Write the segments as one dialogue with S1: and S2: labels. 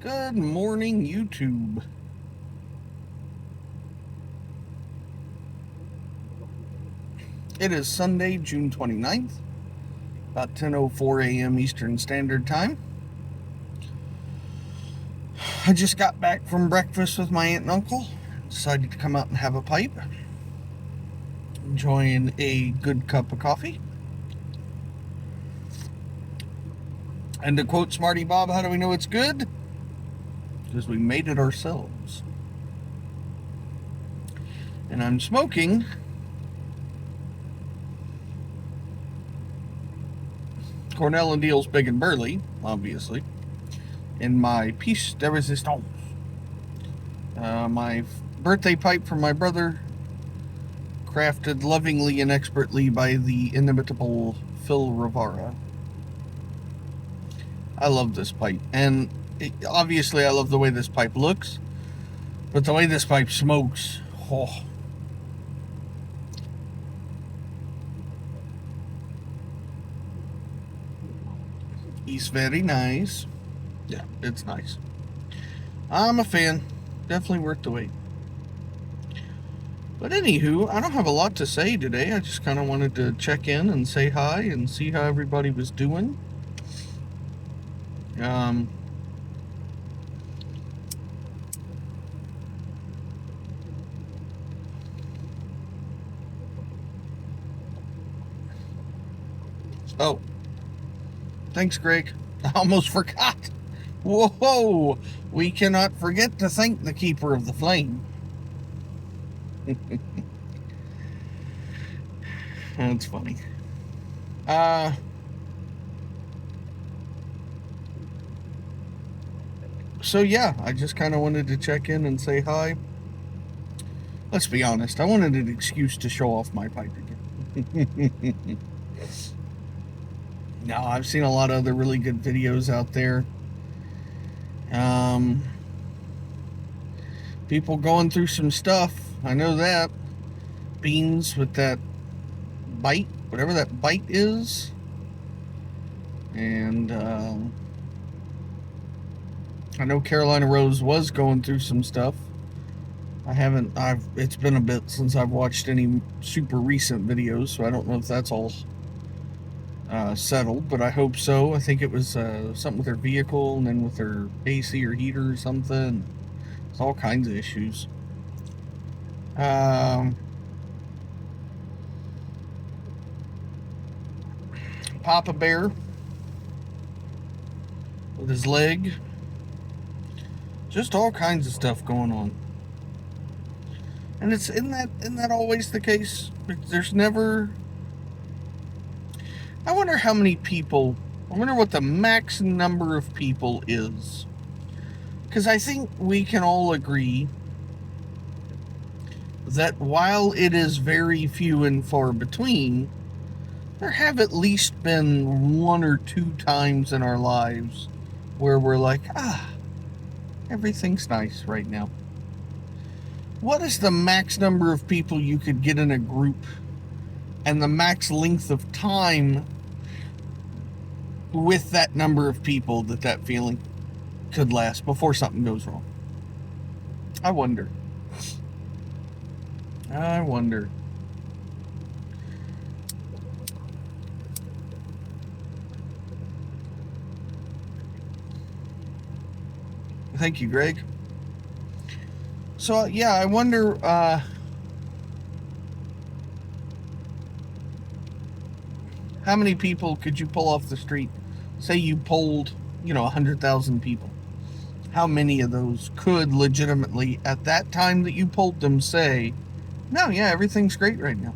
S1: Good morning, YouTube. It is Sunday, June 29th, about 10:04 a.m. Eastern Standard Time. I just got back from breakfast with my aunt and uncle. Decided to come out and have a pipe. Enjoying a good cup of coffee. And to quote Smarty Bob, how do we know it's good? Because we made it ourselves. And I'm smoking Cornell and Deal's Big and Burley, obviously, in my piece de resistance. My birthday pipe from my brother, crafted lovingly and expertly by the inimitable Phil Rivara. I love this pipe, and obviously I love the way this pipe looks, but the way this pipe smokes, oh. It's very nice. Yeah, it's nice. I'm a fan. Definitely worth the wait. But anywho, I don't have a lot to say today. I just kind of wanted to check in and say hi and see how everybody was doing. Oh, thanks, Greg. I almost forgot. Whoa, we cannot forget to thank the Keeper of the Flame. That's funny. So yeah, I just kind of wanted to check in and say hi. Let's be honest, I wanted an excuse to show off my pipe again. No, I've seen a lot of other really good videos out there. People going through some stuff. I know that. Beans with that bite, whatever that bite is. And I know Carolina Rose was going through some stuff. It's been a bit since I've watched any super recent videos, so I don't know if that's all settled, but I hope so. I think it was something with her vehicle and then with her AC or heater or something. It's all kinds of issues. Papa Bear with his leg. Just all kinds of stuff going on. And isn't that always the case? There's never. I wonder how many people. I wonder what the max number of people is. Because I think we can all agree that while it is very few and far between, there have at least been one or two times in our lives where we're like, everything's nice right now. What is the max number of people you could get in a group and the max length of time with that number of people that feeling could last before something goes wrong? I wonder. Thank you, Greg. So, yeah, I wonder how many people could you pull off the street? Say you polled, 100,000 people. How many of those could legitimately, at that time that you polled them, say, no, yeah, everything's great right now?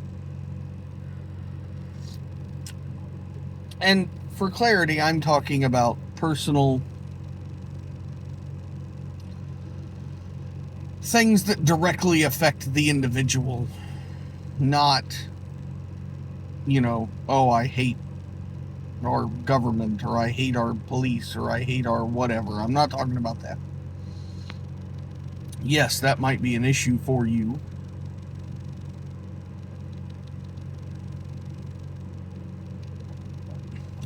S1: And for clarity, I'm talking about personal things that directly affect the individual, not, I hate our government, or I hate our police, or I hate our whatever. I'm not talking about that. Yes, that might be an issue for you.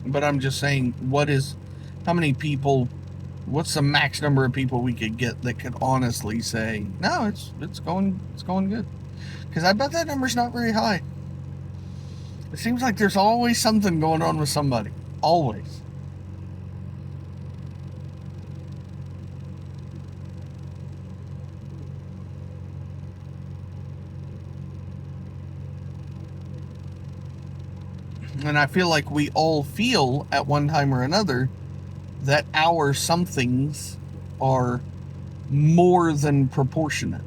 S1: But I'm just saying, how many people What's the max number of people we could get that could honestly say, no, it's going good? Because I bet that number's not very high. It seems like there's always something going on with somebody. Always. And I feel like we all feel at one time or another that our somethings are more than proportionate.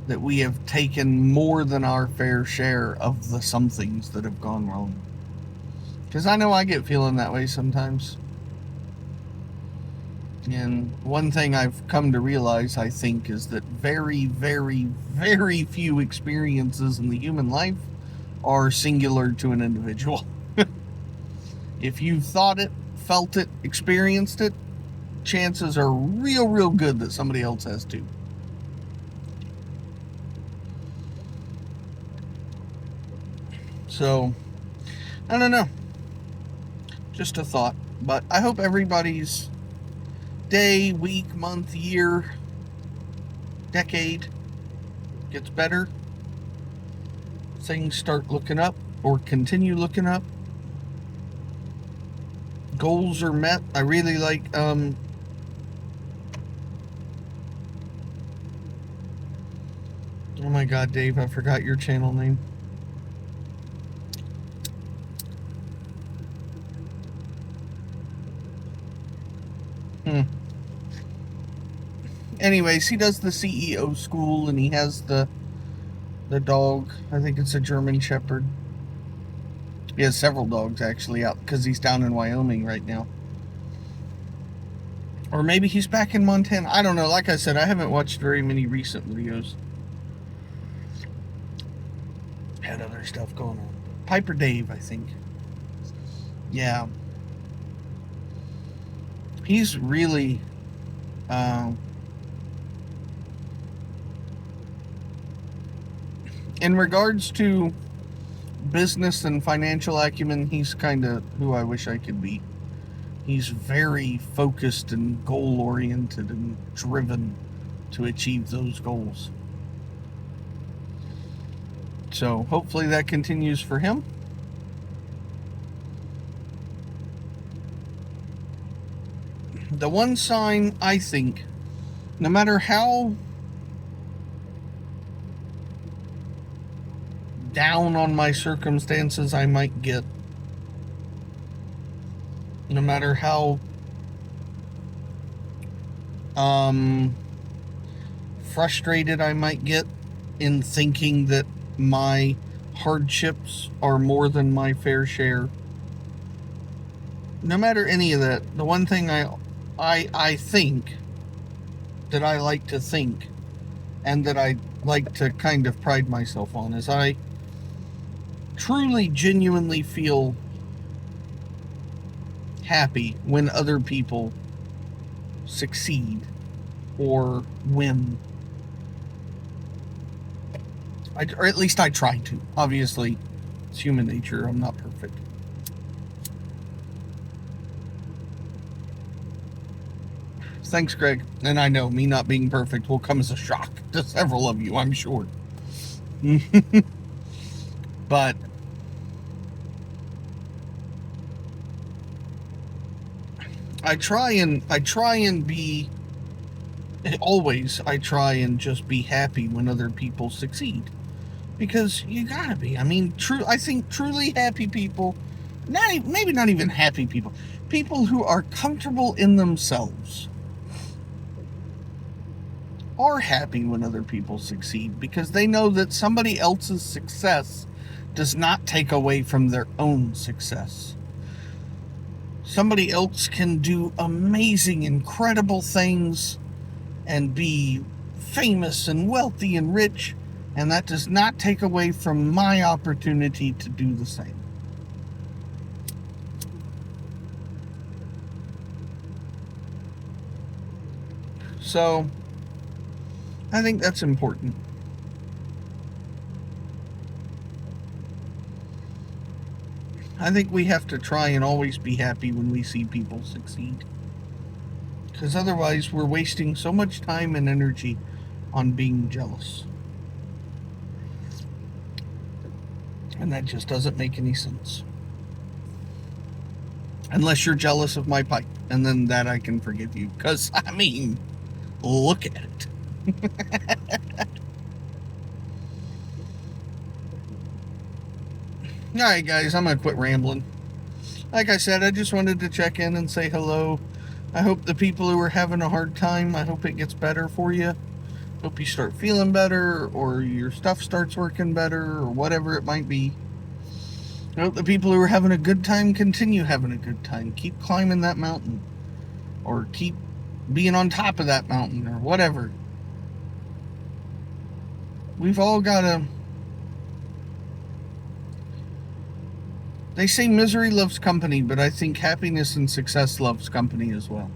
S1: That we have taken more than our fair share of the somethings that have gone wrong. Because I know I get feeling that way sometimes. And one thing I've come to realize, I think, is that very, very, very few experiences in the human life are singular to an individual. If you've thought it, felt it, experienced it, chances are real, real good that somebody else has too. So, I don't know. Just a thought. But I hope everybody's day, week, month, year, decade gets better. Things start looking up or continue looking up. Goals are met. I really like oh my god, Dave, I forgot your channel name. Anyways, he does the CEO school and he has the dog. I think it's a German Shepherd. He has several dogs actually out because he's down in Wyoming right now. Or maybe he's back in Montana. I don't know. Like I said, I haven't watched very many recent videos. Had other stuff going on. Piper Dave, I think. Yeah. He's really in regards to business and financial acumen, he's kind of who I wish I could be. He's very focused and goal-oriented and driven to achieve those goals. So hopefully that continues for him. The one sign, I think, no matter how down on my circumstances I might get, no matter how frustrated I might get in thinking that my hardships are more than my fair share, no matter any of that, the one thing I think that I like to think and that I like to kind of pride myself on is I truly, genuinely feel happy when other people succeed or win. Or at least I try to. Obviously, it's human nature. I'm not perfect. Thanks, Greg. And I know me not being perfect will come as a shock to several of you, I'm sure. But I try and be always I try and just be happy when other people succeed. Because you gotta be. I mean, I think truly happy people, maybe not even happy people, people who are comfortable in themselves are happy when other people succeed because they know that somebody else's success does not take away from their own success. Somebody else can do amazing, incredible things and be famous and wealthy and rich, and that does not take away from my opportunity to do the same. So, I think that's important. I think we have to try and always be happy when we see people succeed. Because otherwise, we're wasting so much time and energy on being jealous. And that just doesn't make any sense. Unless you're jealous of my pipe. And then that I can forgive you. Because, I mean, look at it. Alright, guys, I'm going to quit rambling. Like I said, I just wanted to check in and say hello. I hope the people who are having a hard time, I hope it gets better for you. Hope you start feeling better, or your stuff starts working better, or whatever it might be. I hope the people who are having a good time continue having a good time. Keep climbing that mountain. Or keep being on top of that mountain, or whatever. We've all got to... They say misery loves company, but I think happiness and success loves company as well.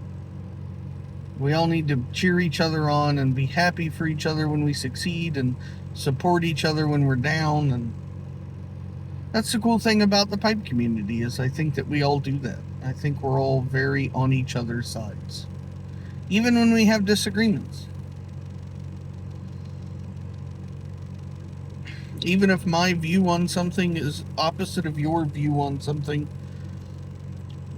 S1: We all need to cheer each other on and be happy for each other when we succeed and support each other when we're down. And that's the cool thing about the pipe community, is I think that we all do that. I think we're all very on each other's sides, even when we have disagreements. Even if my view on something is opposite of your view on something,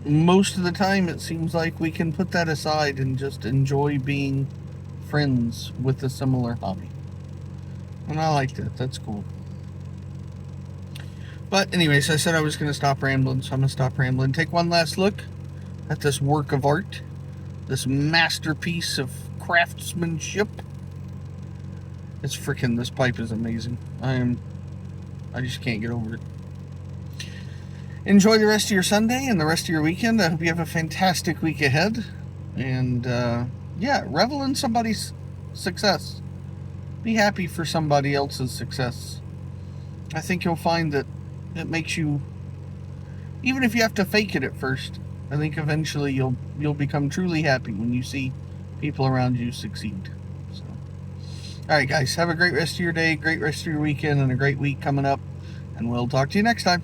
S1: most of the time it seems like we can put that aside and just enjoy being friends with a similar hobby. And I like that. That's cool. But anyways, I said I was going to stop rambling, so I'm going to stop rambling. Take one last look at this work of art, this masterpiece of craftsmanship. It's freaking, this pipe is amazing. I just can't get over it. Enjoy the rest of your Sunday and the rest of your weekend. I hope you have a fantastic week ahead. And, yeah, revel in somebody's success. Be happy for somebody else's success. I think you'll find that it makes you, even if you have to fake it at first, I think eventually you'll become truly happy when you see people around you succeed. So, alright guys, have a great rest of your day, great rest of your weekend, and a great week coming up. And we'll talk to you next time.